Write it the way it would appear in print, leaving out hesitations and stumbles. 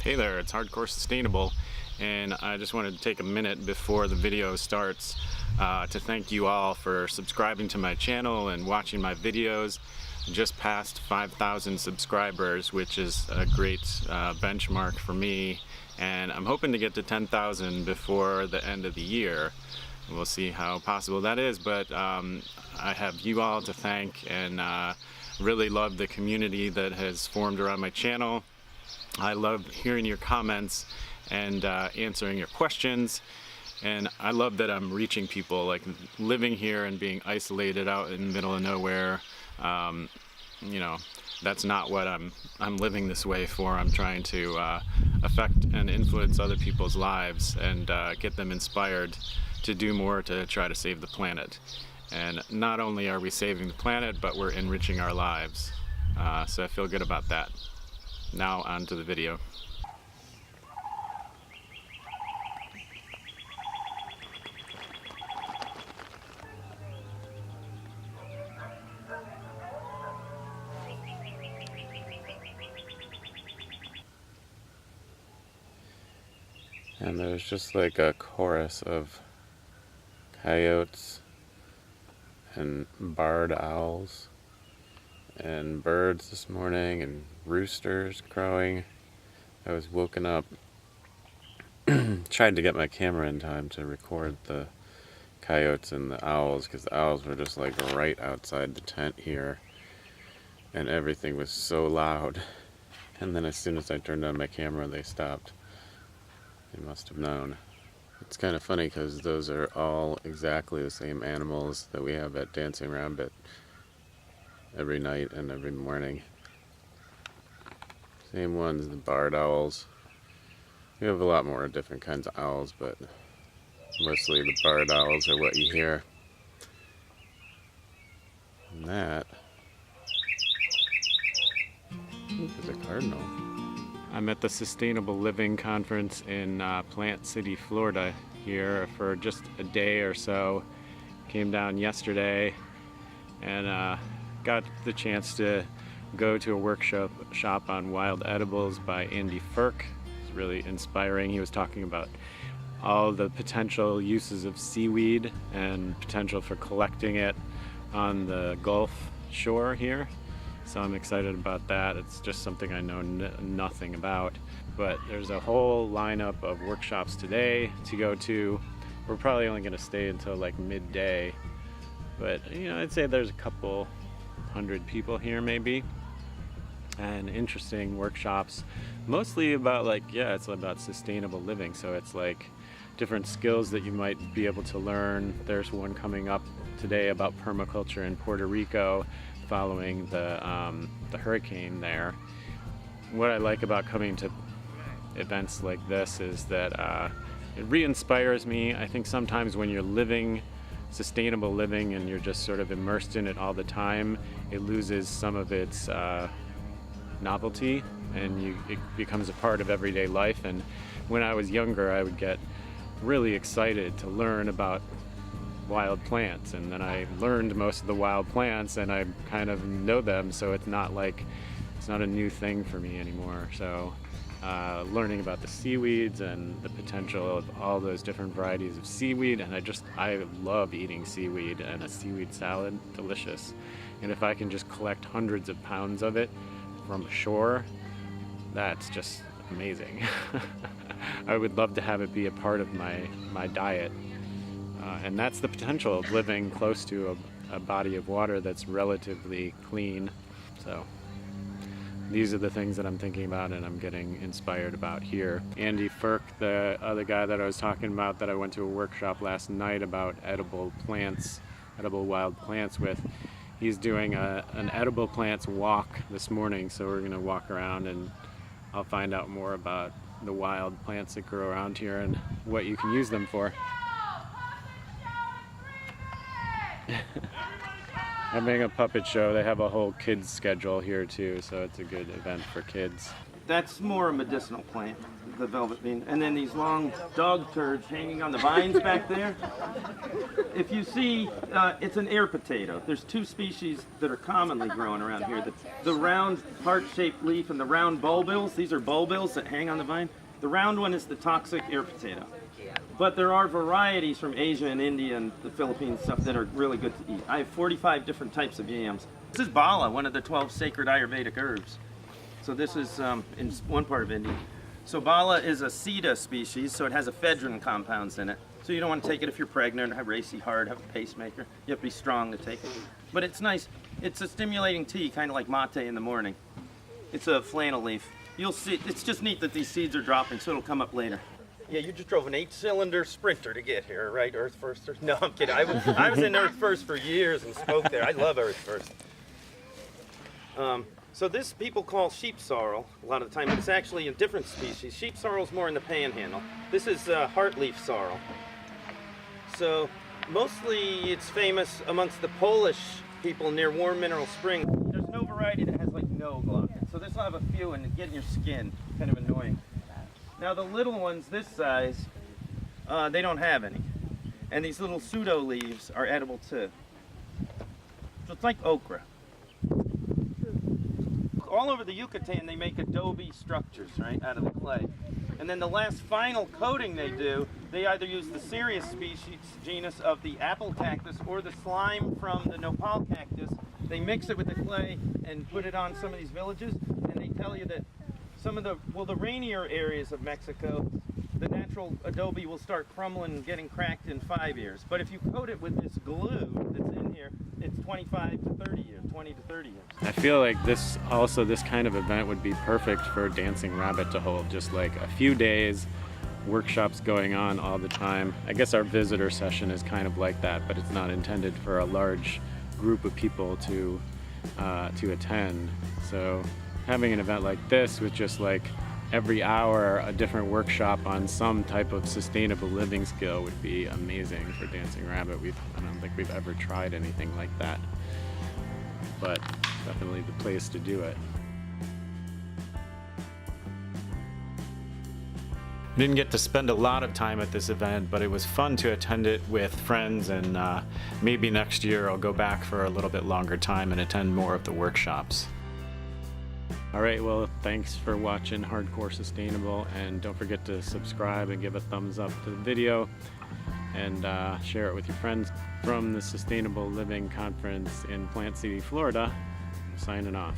Hey there, it's Hardcore Sustainable, and I just wanted to take a minute before the video starts to thank you all for subscribing to my channel and watching my videos. Just passed 5,000 subscribers, which is a great benchmark for me, and I'm hoping to get to 10,000 before the end of the year. We'll see how possible that is, but I have you all to thank, and really love the community that has formed around my channel. I love hearing your comments and answering your questions, and I love that I'm reaching people. Like, living here and being isolated out in the middle of nowhere, you know, that's not what I'm living this way for. I'm trying to affect and influence other people's lives and get them inspired to do more to try to save the planet. And not only are we saving the planet, but we're enriching our lives. So I feel good about that. Now on to the video. And there's just like a chorus of coyotes and barred owls and birds this morning and roosters crowing. I was woken up, tried to get my camera in time to record the coyotes and the owls, because the owls were just like right outside the tent here and everything was so loud. And then as soon as I turned on my camera, they stopped. They must have known. It's kind of funny because those are all exactly the same animals that we have at Dancing Rabbit every night and every morning. Same ones, the barred owls. We have a lot more different kinds of owls, but mostly the barred owls are what you hear. And that is a cardinal. I'm at the Sustainable Living Conference in Plant City, Florida here for just a day or so. Came down yesterday and got the chance to go to a workshop on wild edibles by Andy Firk. It's really inspiring. He was talking about all the potential uses of seaweed and potential for collecting it on the Gulf shore here. So I'm excited about that. It's just something I know nothing about. But there's a whole lineup of workshops today to go to. We're probably only going to stay until like midday. But, you know, I'd say there's a couple hundred people here maybe. And interesting workshops. Mostly about it's about sustainable living. So it's like different skills that you might be able to learn. There's one coming up today about permaculture in Puerto Rico, following the hurricane there. What I like about coming to events like this is that it re-inspires me. I think sometimes when you're living sustainable living and you're just sort of immersed in it all the time, it loses some of its novelty, and it becomes a part of everyday life. And when I was younger, I would get really excited to learn about wild plants, and then I learned most of the wild plants and I kind of know them, so it's not a new thing for me anymore. So learning about the seaweeds and the potential of all those different varieties of seaweed, and I love eating seaweed, and a seaweed salad, delicious. And if I can just collect hundreds of pounds of it from shore, that's just amazing. I would love to have it be a part of my diet. And that's the potential of living close to a body of water that's relatively clean. So these are the things that I'm thinking about and I'm getting inspired about here. Andy Firk, the other guy that I was talking about that I went to a workshop last night about edible plants, edible wild plants with, he's doing an edible plants walk this morning. So we're gonna walk around and I'll find out more about the wild plants that grow around here and what you can use them for. Having a puppet show. They have a whole kids schedule here too, so it's a good event for kids. That's more a medicinal plant, the velvet bean. And then these long dog turds hanging on the vines back there. If you see, it's an air potato. There's two species that are commonly grown around here. The round heart-shaped leaf and the round bulbils. These are bulbils that hang on the vine. The round one is the toxic air potato. But there are varieties from Asia and India and the Philippines stuff that are really good to eat. I have 45 different types of yams. This is bala, one of the 12 sacred Ayurvedic herbs. So this is in one part of India. So bala is a Sida species, so it has ephedrine compounds in it. So you don't want to take it if you're pregnant, have racy heart, have a pacemaker. You have to be strong to take it. But it's nice. It's a stimulating tea, kind of like mate in the morning. It's a flannel leaf. You'll see, it's just neat that these seeds are dropping, so it'll come up later. Yeah, you just drove an 8-cylinder Sprinter to get here, right? Earth First? No, I'm kidding. I was in Earth First for years and spoke there. I love Earth First. So this people call sheep sorrel a lot of the time, but it's actually a different species. Sheep sorrel is more in the panhandle. This is heartleaf sorrel. So mostly it's famous amongst the Polish people near warm mineral springs. There's no variety that has like no gluten. So this will have a few and get in your skin, kind of annoying. Now the little ones this size, they don't have any. And these little pseudo leaves are edible too. So it's like okra. All over the Yucatan they make adobe structures, right, out of the clay. And then the last final coating they do, they either use the Cereus species, genus of the apple cactus, or the slime from the nopal cactus. They mix it with the clay and put it on some of these villages, and they tell you that some of the rainier areas of Mexico, the natural adobe will start crumbling and getting cracked in 5 years. But if you coat it with this glue that's in here, it's 25 to 30 years, 20 to 30 years. I feel like this kind of event would be perfect for Dancing Rabbit to hold. Just like a few days, workshops going on all the time. I guess our visitor session is kind of like that, but it's not intended for a large group of people to attend. So having an event like this with just like every hour a different workshop on some type of sustainable living skill would be amazing for Dancing Rabbit. I don't think we've ever tried anything like that, but definitely the place to do it. I didn't get to spend a lot of time at this event, but it was fun to attend it with friends, and maybe next year I'll go back for a little bit longer time and attend more of the workshops. Alright, well, thanks for watching Hardcore Sustainable, and don't forget to subscribe and give a thumbs up to the video, and share it with your friends. From the Sustainable Living Conference in Plant City, Florida, I'm signing off.